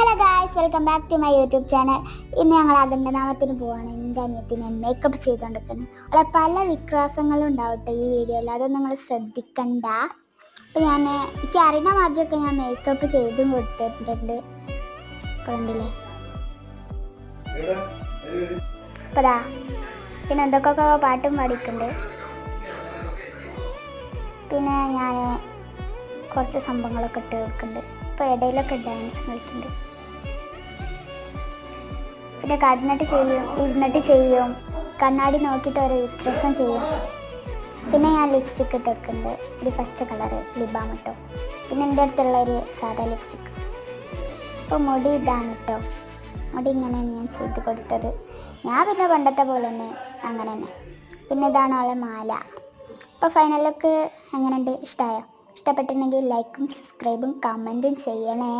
Hello guys, welcome back to my YouTube channel. ഇന്ന് ഞങ്ങൾ അഖണ്ഡനാമത്തിന് പോവാണ്. എൻ്റെ അനിയത്തിനെ മേക്കപ്പ് ചെയ്തുകൊണ്ടിരിക്കുന്നത്. അവിടെ പല വിക്രാസങ്ങളും ഉണ്ടാവട്ടെ ഈ വീഡിയോയിൽ, അതൊന്നും നിങ്ങൾ ശ്രദ്ധിക്കണ്ട. അപ്പോൾ എനിക്ക് അറിയുന്ന മാതിരിയൊക്കെ ഞാൻ മേക്കപ്പ് ചെയ്തും കൊടുത്തിട്ടുണ്ട്. കണ്ടില്ലേ? അപ്പതാ പിന്നെ എന്തൊക്കെ പാട്ടും പാടിയിട്ടുണ്ട്. പിന്നെ ഞാൻ കുറച്ച് സംഭവങ്ങളൊക്കെ ഇട്ട് കൊടുക്കുന്നുണ്ട്. ഇപ്പോൾ ഇടയിലൊക്കെ ഡാൻസ് കളിക്കുന്നുണ്ട്. പിന്നെ ഇരുന്നിട്ട് ചെയ്യും, കണ്ണാടി നോക്കിയിട്ട് ഓരോ വ്യത്യാസം ചെയ്യും. പിന്നെ ഞാൻ ലിപ്സ്റ്റിക്ക് ഇട്ട് കൊടുക്കുന്നുണ്ട്, ഒരു പച്ച കളറ് ലിപ് ബാം കേട്ടോ. പിന്നെ എൻ്റെ അടുത്തുള്ള ഒരു സാധാ ലിപ്സ്റ്റിക്ക്. ഇപ്പോൾ മുടി ഇതാണ് കേട്ടോ, മുടി ഇങ്ങനെയാണ് ഞാൻ ചെയ്ത് കൊടുത്തത്. ഞാൻ പിന്നെ പണ്ടത്തെ പോലെ തന്നെ അങ്ങനെ തന്നെ. പിന്നെ ഇതാണ് അവളെ മാല. അപ്പോൾ ഫൈനൽ ലുക്ക് എങ്ങനെയുണ്ട്? ഇഷ്ടമായോ? ഇഷ്ടപ്പെട്ടിട്ടുണ്ടെങ്കിൽ ലൈക്കും സബ്സ്ക്രൈബും കമൻറ്റും ചെയ്യണേ.